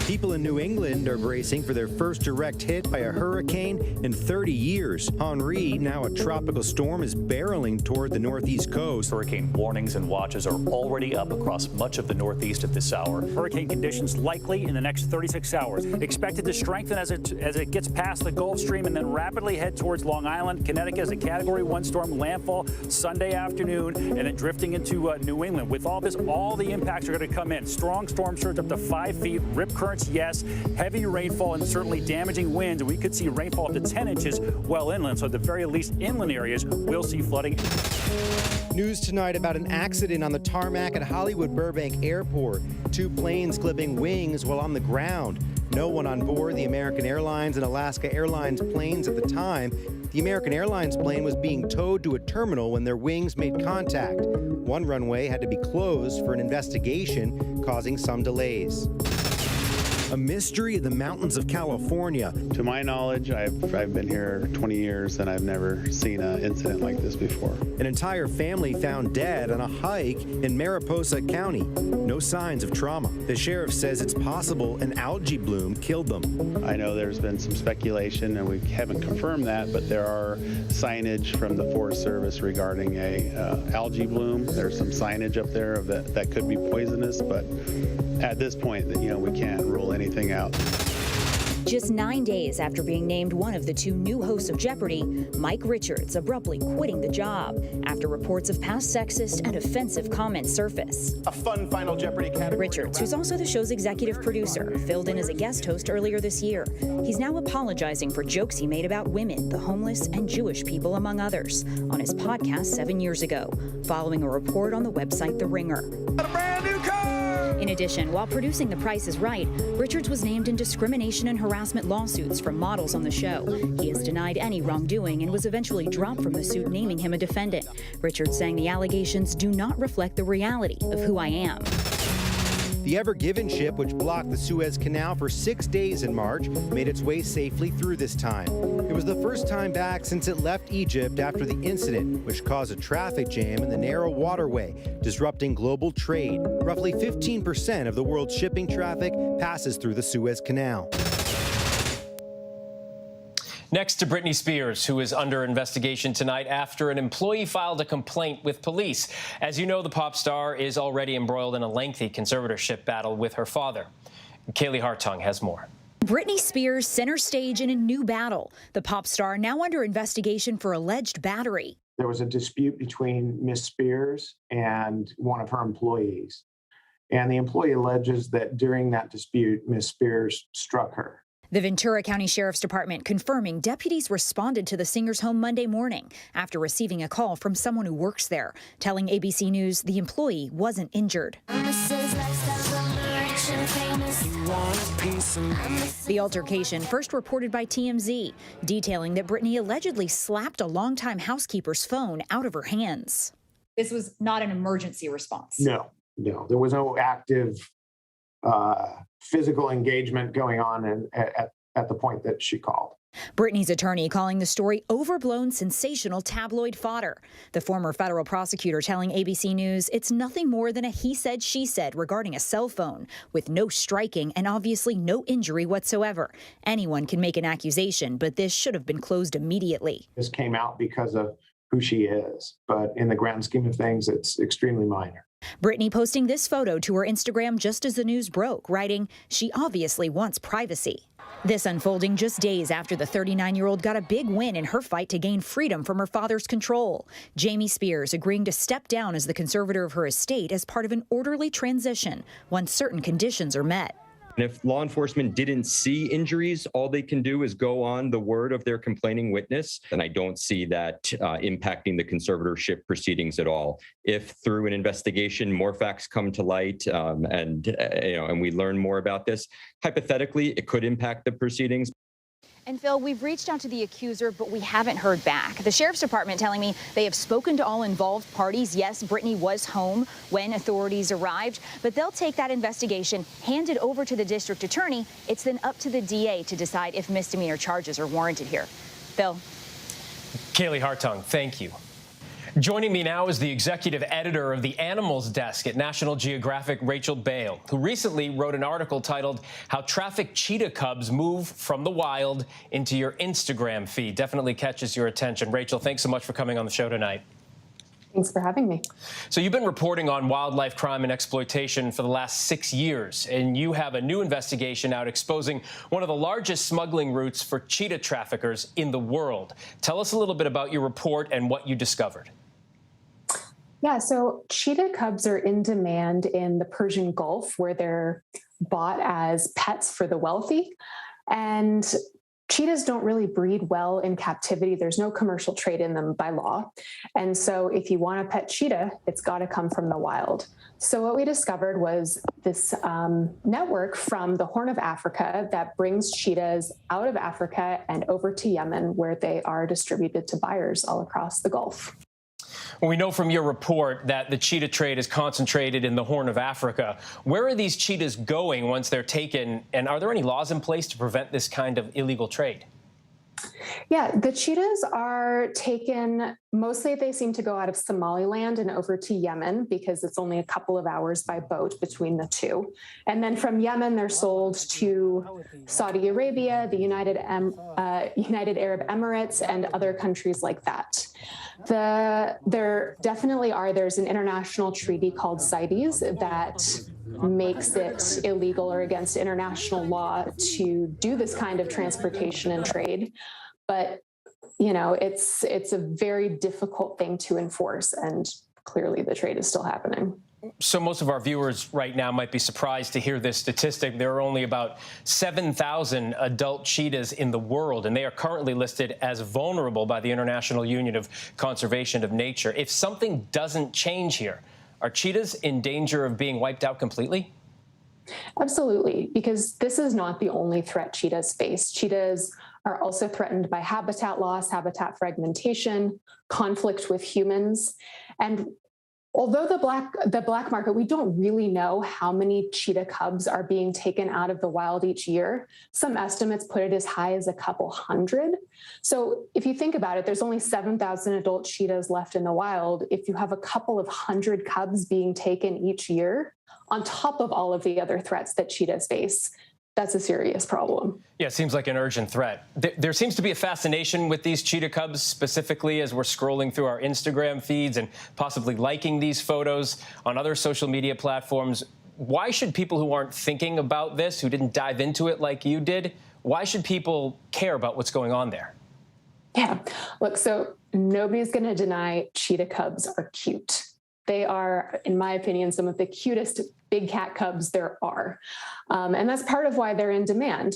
People in New England are bracing for their first direct hit by a hurricane in 30 years. Henri, now a tropical storm, is barreling toward the northeast coast. Hurricane warnings and watches are already up across much of the northeast at this hour. Hurricane conditions likely in the next 36 hours. Expected to strengthen as it gets past the Gulf Stream and then rapidly head towards Long Island, Connecticut as a Category 1 storm, landfall Sunday afternoon, and then drifting into New England. With all this, all the impacts are going to come in. Strong storm surge up to 5 feet, rip currents, yes, heavy rainfall and certainly damaging winds. We could see rainfall up to 10 inches well inland, so at the very least inland areas will see flooding. News tonight about an accident on the tarmac at Hollywood Burbank Airport. 2 planes clipping wings while on the ground. No one on board the American Airlines and Alaska Airlines planes at the time. The American Airlines plane was being towed to a terminal when their wings made contact. One runway had to be closed for an investigation, causing some delays. A mystery in the mountains of California. To my knowledge, I've been here 20 years and I've never seen an incident like this before. An entire family found dead on a hike in Mariposa County. No signs of trauma. The sheriff says it's possible an algae bloom killed them. I know there's been some speculation and we haven't confirmed that, but there are signage from the Forest Service regarding a algae bloom. There's some signage up there of that could be poisonous, but at this point, we can't rule anything out. Just 9 days after being named one of the 2 new hosts of Jeopardy, Mike Richards abruptly quitting the job after reports of past sexist and offensive comments surface. A fun final Jeopardy category. Richards, who's also the show's executive producer, filled in as a guest host earlier this year. He's now apologizing for jokes he made about women, the homeless, and Jewish people, among others, on his podcast 7 years ago, following a report on the website The Ringer. A brand new car! In addition, while producing The Price is Right, Richards was named in discrimination and harassment lawsuits from models on the show. He has denied any wrongdoing and was eventually dropped from the suit, naming him a defendant. Richards saying the allegations do not reflect the reality of who I am. The Ever Given ship, which blocked the Suez Canal for 6 days in March, made its way safely through this time. It was the first time back since it left Egypt after the incident, which caused a traffic jam in the narrow waterway, disrupting global trade. Roughly 15% of the world's shipping traffic passes through the Suez Canal. Next to Britney Spears, who is under investigation tonight after an employee filed a complaint with police. As you know, the pop star is already embroiled in a lengthy conservatorship battle with her father. Kaylee Hartung has more. Britney Spears center stage in a new battle. The pop star now under investigation for alleged battery. There was a dispute between Miss Spears and one of her employees. And the employee alleges that during that dispute, Miss Spears struck her. The Ventura County Sheriff's Department confirming deputies responded to the singer's home Monday morning after receiving a call from someone who works there, telling ABC News the employee wasn't injured. The altercation, first reported by TMZ, detailing that Britney allegedly slapped a longtime housekeeper's phone out of her hands. This was not an emergency response. No, there was no active physical engagement going on at the point that she called. Britney's attorney calling the story overblown, sensational tabloid fodder. The former federal prosecutor telling ABC News it's nothing more than a he said, she said regarding a cell phone, with no striking and obviously no injury whatsoever. Anyone can make an accusation, but this should have been closed immediately. This came out because of who she is, but in the grand scheme of things, it's extremely minor. Britney posting this photo to her Instagram just as the news broke, writing, she obviously wants privacy. This unfolding just days after the 39-year-old got a big win in her fight to gain freedom from her father's control. Jamie Spears agreeing to step down as the conservator of her estate as part of an orderly transition once certain conditions are met. And if law enforcement didn't see injuries, all they can do is go on the word of their complaining witness. And I don't see that impacting the conservatorship proceedings at all. If through an investigation, more facts come to light and we learn more about this, hypothetically, it could impact the proceedings. And Phil, we've reached out to the accuser, but we haven't heard back. The Sheriff's Department telling me they have spoken to all involved parties. Yes, Britney was home when authorities arrived, but they'll take that investigation, hand it over to the district attorney. It's then up to the DA to decide if misdemeanor charges are warranted here. Phil. Kaylee Hartung, thank you. Joining me now is the executive editor of the Animals Desk at National Geographic, Rachel Bale, who recently wrote an article titled "How Trafficked Cheetah Cubs Move from the Wild into Your Instagram Feed." Definitely catches your attention. Rachel, thanks so much for coming on the show tonight. Thanks for having me. So you've been reporting on wildlife crime and exploitation for the last 6 years, and you have a new investigation out exposing one of the largest smuggling routes for cheetah traffickers in the world. Tell us a little bit about your report and what you discovered. Yeah, so cheetah cubs are in demand in the Persian Gulf, where they're bought as pets for the wealthy. And cheetahs don't really breed well in captivity. There's no commercial trade in them by law. And so if you want a pet cheetah, it's got to come from the wild. So what we discovered was this network from the Horn of Africa that brings cheetahs out of Africa and over to Yemen, where they are distributed to buyers all across the Gulf. Well, we know from your report that the cheetah trade is concentrated in the Horn of Africa. Where are these cheetahs going once they're taken, and are there any laws in place to prevent this kind of illegal trade? Yeah, the cheetahs are taken, mostly they seem to go out of Somaliland and over to Yemen because it's only a couple of hours by boat between the two. And then from Yemen, they're sold to Saudi Arabia, the United Arab Emirates, and other countries like that. There definitely are. There's an international treaty called CITES that makes it illegal or against international law to do this kind of transportation and trade. But, you know, it's a very difficult thing to enforce, and clearly the trade is still happening. So most of our viewers right now might be surprised to hear this statistic. There are only about 7,000 adult cheetahs in the world, and they are currently listed as vulnerable by the International Union of Conservation of Nature. If something doesn't change here, are cheetahs in danger of being wiped out completely? Absolutely, because this is not the only threat cheetahs face. Cheetahs are also threatened by habitat loss, habitat fragmentation, conflict with humans. And although the black market, we don't really know how many cheetah cubs are being taken out of the wild each year. Some estimates put it as high as a couple hundred. So if you think about it, there's only 7,000 adult cheetahs left in the wild. If you have a couple of hundred cubs being taken each year, on top of all of the other threats that cheetahs face, that's a serious problem. Yeah, it seems like an urgent threat. There seems to be a fascination with these cheetah cubs, specifically as we're scrolling through our Instagram feeds and possibly liking these photos on other social media platforms. Why should people who aren't thinking about this, who didn't dive into it like you did, why should people care about what's going on there? Yeah, look, so nobody's going to deny cheetah cubs are cute. They are, in my opinion, some of the cutest big cat cubs there are. And that's part of why they're in demand.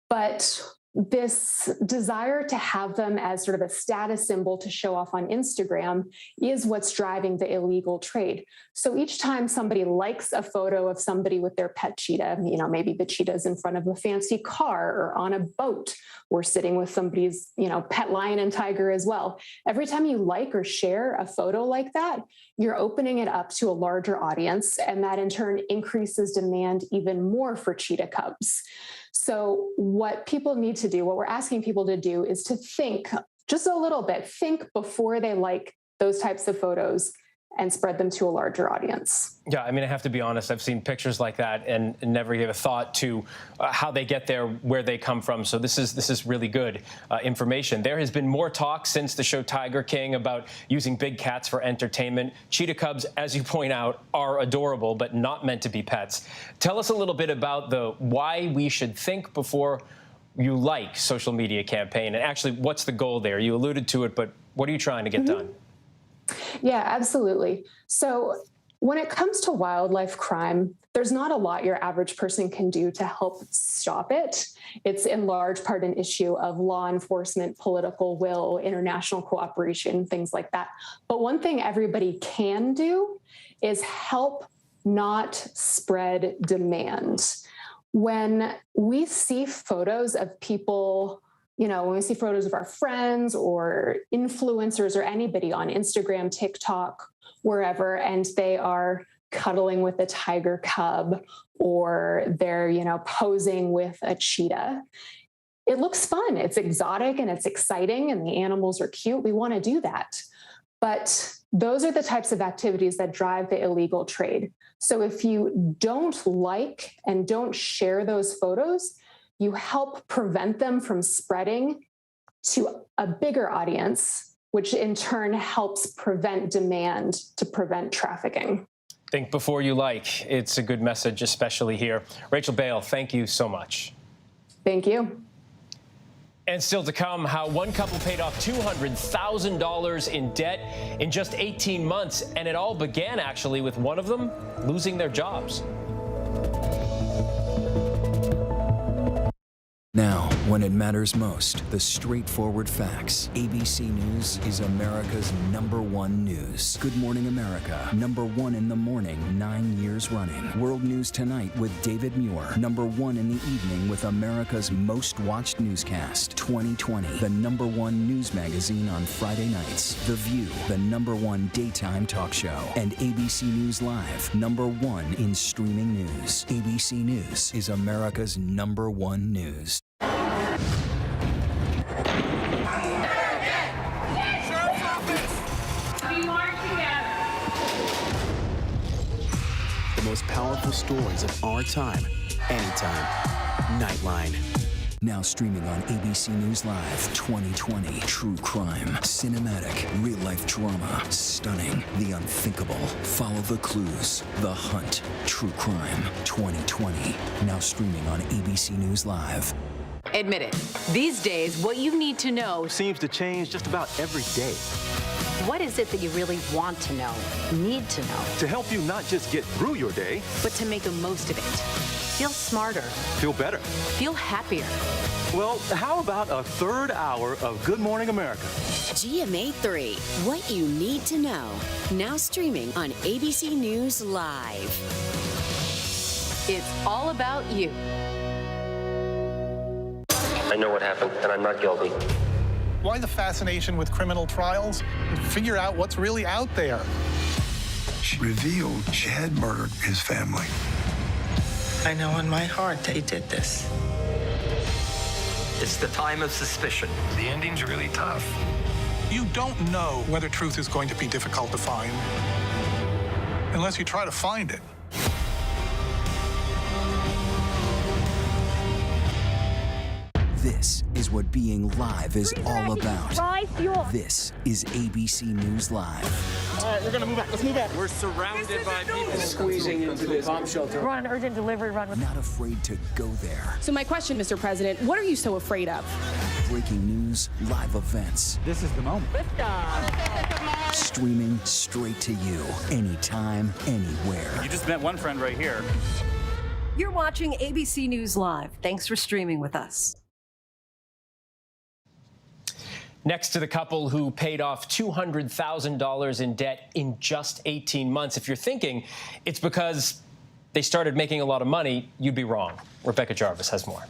But this desire to have them as sort of a status symbol to show off on Instagram is what's driving the illegal trade. So each time somebody likes a photo of somebody with their pet cheetah, you know, maybe the cheetah's in front of a fancy car or on a boat or sitting with somebody's, you know, pet lion and tiger as well. Every time you like or share a photo like that, you're opening it up to a larger audience, and that in turn increases demand even more for cheetah cubs. So what people need to do, what we're asking people to do, is to think just a little bit, think before they like those types of photos and spread them to a larger audience. Yeah, I mean, I have to be honest, I've seen pictures like that and never gave a thought to how they get there, where they come from. So this is really good information. There has been more talk since the show Tiger King about using big cats for entertainment. Cheetah cubs, as you point out, are adorable, but not meant to be pets. Tell us a little bit about the why we should think before you like social media campaign, and actually what's the goal there? You alluded to it, but what are you trying to get done? Yeah, absolutely. So when it comes to wildlife crime, there's not a lot your average person can do to help stop it. It's in large part an issue of law enforcement, political will, international cooperation, things like that. But one thing everybody can do is help not spread demand. When we see photos of people, you know, when we see photos of our friends or influencers or anybody on Instagram, TikTok, wherever, and they are cuddling with a tiger cub or they're, you know, posing with a cheetah, it looks fun. It's exotic and it's exciting and the animals are cute. We want to do that. But Those are the types of activities that drive the illegal trade. So if you don't like and don't share those photos, you help prevent them from spreading to a bigger audience, which in turn helps prevent demand to prevent trafficking. Think before you like. It's a good message, especially here. Rachel Bale, thank you so much. Thank you. And still to come, how one couple paid off $200,000 in debt in just 18 months. And it all began, actually, with one of them losing their jobs. Now, when it matters most, the straightforward facts. ABC News is America's #1 news. Good Morning America, #1 in the morning, 9 years running. World News Tonight with David Muir, #1 in the evening with America's most watched newscast. 2020, the #1 news magazine on Friday nights. The View, the #1 daytime talk show. And ABC News Live, #1 in streaming news. ABC News is America's #1 news. The most powerful stories of our time, anytime. Nightline. Now streaming on ABC News Live 2020. True crime, cinematic, real-life drama, stunning, the unthinkable. Follow the clues, The Hunt. True crime 2020. Now streaming on ABC News Live. Admit it. These days, what you need to know seems to change just about every day. What is it that you really want to know, need to know? To help you not just get through your day, but to make the most of it. Feel smarter. Feel better. Feel happier. Well, how about a third hour of Good Morning America? GMA 3, what you need to know. Now streaming on ABC News Live. It's all about you. I know what happened, and I'm not guilty. Why the fascination with criminal trials? Figure out what's really out there. She revealed she had murdered his family. I know in my heart they did this. It's the time of suspicion. The ending's really tough. You don't know whether truth is going to be difficult to find unless you try to find it. This is what being live is all about. This is ABC News Live. All right, we're gonna move back. Let's move back. We're surrounded by people Squeezing into this bomb shelter. We're on an urgent delivery run. Not afraid to go there. So my question, Mr. President, what are you so afraid of? Breaking news, live events. This is the moment. Streaming straight to you, anytime, anywhere. You just met one friend right here. You're watching ABC News Live. Thanks for streaming with us. Next to the couple who paid off $200,000 in debt in just 18 months. If you're thinking it's because they started making a lot of money, you'd be wrong. Rebecca Jarvis has more.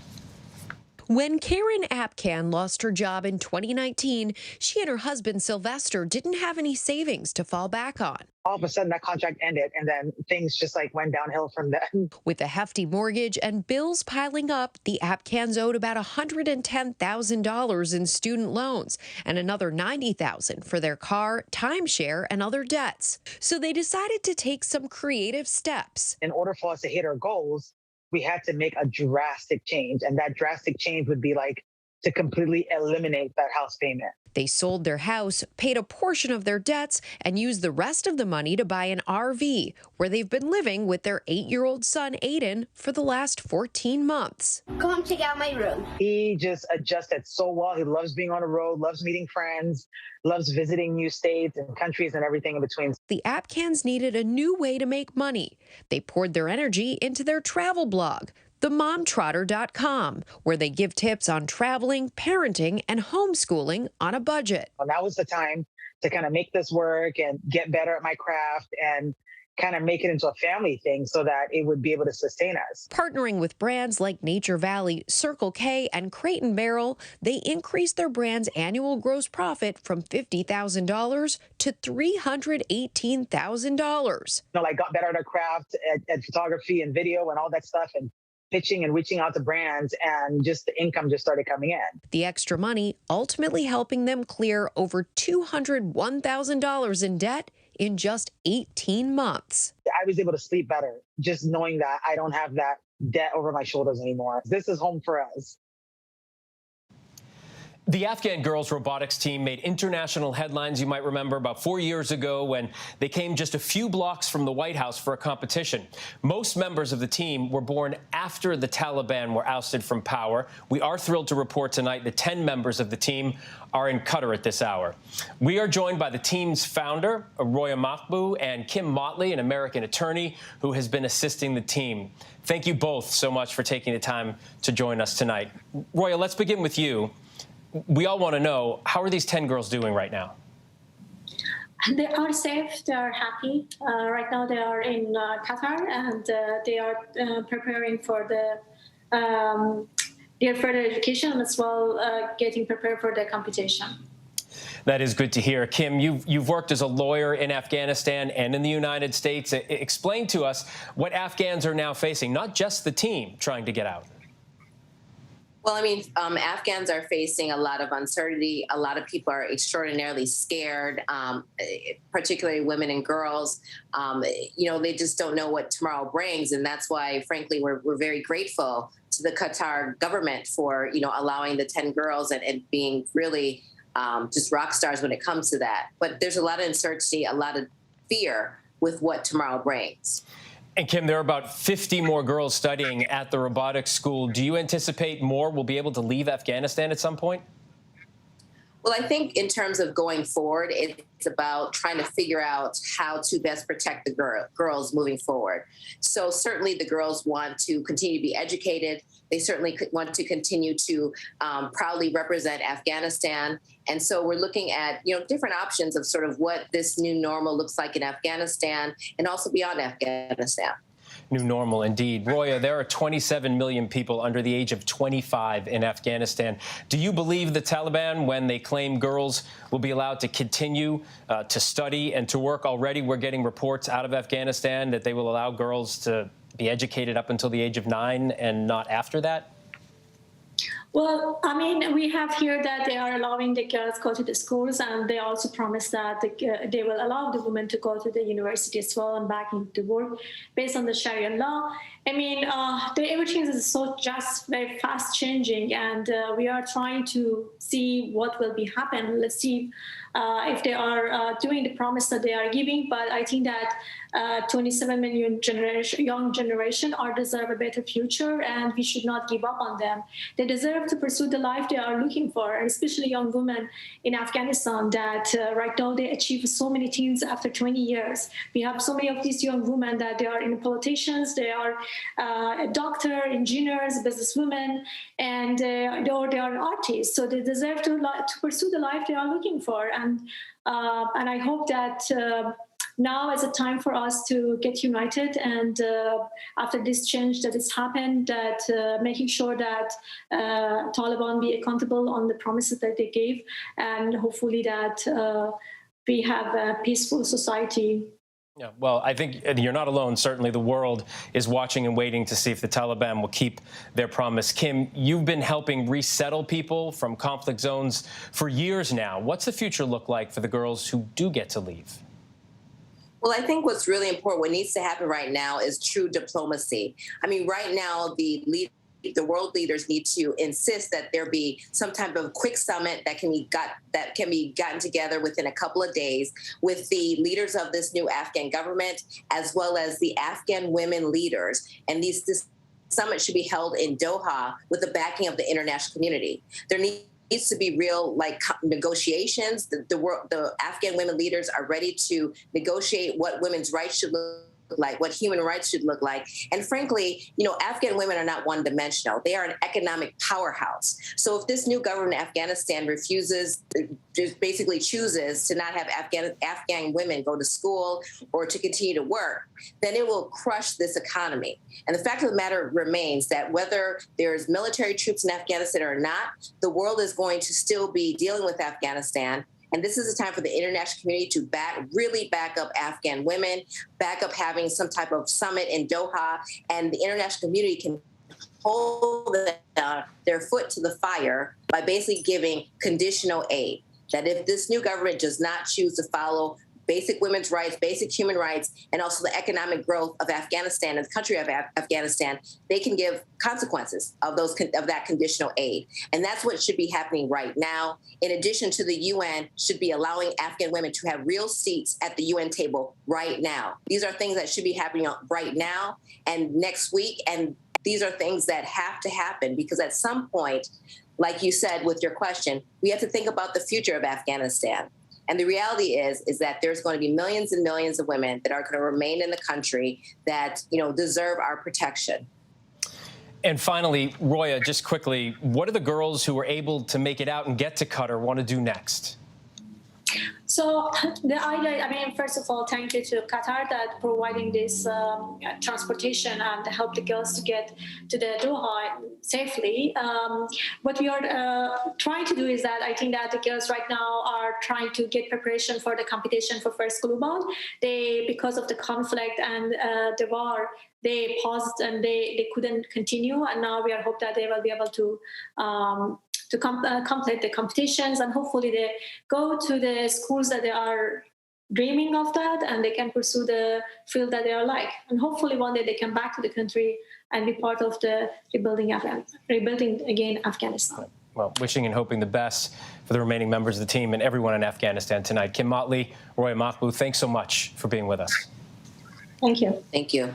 When Karen Apcan lost her job in 2019, she and her husband Sylvester didn't have any savings to fall back on. All of a sudden that contract ended and then things just went downhill from then. With a hefty mortgage and bills piling up, the Apcans owed about $110,000 in student loans and another $90,000 for their car, timeshare, and other debts. So they decided to take some creative steps. In order for us to hit our goals, we had to make a drastic change. And that drastic change would be to completely eliminate that house payment. They sold their house, paid a portion of their debts, and used the rest of the money to buy an RV, where they've been living with their 8-year-old son, Aiden, for the last 14 months. Come check out my room. He just adjusted so well. He loves being on the road, loves meeting friends, loves visiting new states and countries and everything in between. The Apcans needed a new way to make money. They poured their energy into their travel blog, themomtrotter.com, where they give tips on traveling, parenting, and homeschooling on a budget. Well, that was the time to kind of make this work and get better at my craft and kind of make it into a family thing so that it would be able to sustain us. Partnering with brands like Nature Valley, Circle K, and Crate & Barrel, they increased their brand's annual gross profit from $50,000 to $318,000. Got better at our craft, at photography and video and all that stuff, and pitching and reaching out to brands, and just the income just started coming in. The extra money ultimately helping them clear over $201,000 in debt in just 18 months. I was able to sleep better just knowing that I don't have that debt over my shoulders anymore. This is home for us. The Afghan girls robotics team made international headlines, you might remember, about 4 years ago when they came just a few blocks from the White House for a competition. Most members of the team were born after the Taliban were ousted from power. We are thrilled to report tonight that 10 members of the team are in Qatar at this hour. We are joined by the team's founder, Roya Mahbub, and Kim Motley, an American attorney who has been assisting the team. Thank you both so much for taking the time to join us tonight. Roya, let's begin with you. We all want to know, how are these 10 girls doing right now? They are safe. They are happy. Right now they are in Qatar, and they are preparing for their further education, as well getting prepared for the competition. That is good to hear. Kim, you've worked as a lawyer in Afghanistan and in the United States. Explain to us what Afghans are now facing, not just the team trying to get out. Well, I mean, Afghans are facing a lot of uncertainty. A lot of people are extraordinarily scared, particularly women and girls. They just don't know what tomorrow brings. And that's why, frankly, we're very grateful to the Qatar government for, allowing the 10 girls and being really just rock stars when it comes to that. But there's a lot of uncertainty, a lot of fear with what tomorrow brings. And Kim, there are about 50 more girls studying at the robotics school. Do you anticipate more will be able to leave Afghanistan at some point? Well, I think in terms of going forward, it's about trying to figure out how to best protect the girls moving forward. So certainly the girls want to continue to be educated. They certainly want to continue to proudly represent Afghanistan. And so we're looking at, different options of sort of what this new normal looks like in Afghanistan and also beyond Afghanistan. New normal, indeed. Roya, there are 27 million people under the age of 25 in Afghanistan. Do you believe the Taliban, when they claim girls will be allowed to continue to study and to work? Already we're getting reports out of Afghanistan that they will allow girls to be educated up until the age of 9 and not after that? Well, I mean, we have here that they are allowing the girls to go to the schools, and they also promise that they will allow the women to go to the university as well and back into work based on the Sharia law. I mean, everything is so just very fast changing, and we are trying to see what will be happen. Let's see if they are doing the promise that they are giving. But I think that 27 million young generation deserve a better future, and we should not give up on them. They deserve to pursue the life they are looking for, and especially young women in Afghanistan that right now they achieve so many things after 20 years. We have so many of these young women that they are in politicians, they are a doctor, engineers, businesswomen, and they are artists. So they deserve to pursue the life they are looking for. And I hope that now is a time for us to get united, and after this change that has happened, that making sure that Taliban be accountable on the promises that they gave, and hopefully that we have a peaceful society. Yeah, well, I think you're not alone. Certainly the world is watching and waiting to see if the Taliban will keep their promise. Kim, you've been helping resettle people from conflict zones for years now. What's the future look like for the girls who do get to leave? Well, I think what's really important, what needs to happen right now is true diplomacy. I mean, right now, the world leaders need to insist that there be some type of quick summit that can be gotten together within a couple of days with the leaders of this new Afghan government, as well as the Afghan women leaders. And this summit should be held in Doha with the backing of the international community. There needs to be real negotiations. The Afghan women leaders are ready to negotiate what women's rights should look like, what human rights should look like. And frankly, Afghan women are not one-dimensional. They are an economic powerhouse. So if this new government in Afghanistan just basically chooses to not have Afghan women go to school or to continue to work, then it will crush this economy. And the fact of the matter remains that whether there's military troops in Afghanistan or not, the world is going to still be dealing with Afghanistan. And this is a time for the international community to really back up Afghan women, back up having some type of summit in Doha, and the international community can hold their foot to the fire by basically giving conditional aid. That if this new government does not choose to follow basic women's rights, basic human rights, and also the economic growth of Afghanistan and the country of Afghanistan, they can give consequences of that conditional aid. And that's what should be happening right now. In addition to the UN should be allowing Afghan women to have real seats at the UN table right now. These are things that should be happening right now and next week. And these are things that have to happen because at some point, like you said with your question, we have to think about the future of Afghanistan. And the reality is that there's going to be millions and millions of women that are going to remain in the country that, deserve our protection. And finally, Roya, just quickly, what do the girls who were able to make it out and get to Qatar want to do next? So the idea, first of all, thank you to Qatar that providing this transportation and help the girls to get to the Doha safely. What we are trying to do is that I think that the girls right now are trying to get preparation for the competition for first global. Because of the conflict and the war, they paused and they couldn't continue. And now we are hope that they will be able to complete the competitions, and hopefully they go to the schools that they are dreaming of that, and they can pursue the field that they are like. And hopefully one day they come back to the country and be part of the rebuilding again Afghanistan. Well, wishing and hoping the best for the remaining members of the team and everyone in Afghanistan tonight. Kim Motley, Roya Mahbub, thanks so much for being with us. Thank you. Thank you.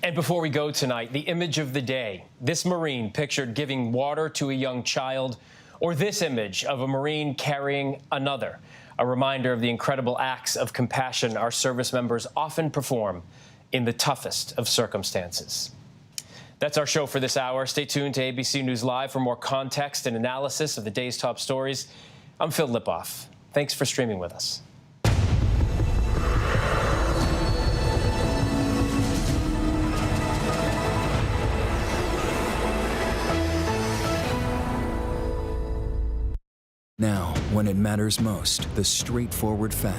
And before we go tonight, the image of the day. This Marine pictured giving water to a young child, or this image of a Marine carrying another. A reminder of the incredible acts of compassion our service members often perform in the toughest of circumstances. That's our show for this hour. Stay tuned to ABC News Live for more context and analysis of the day's top stories. I'm Phil Lipoff. Thanks for streaming with us. Now, when it matters most, the straightforward fact.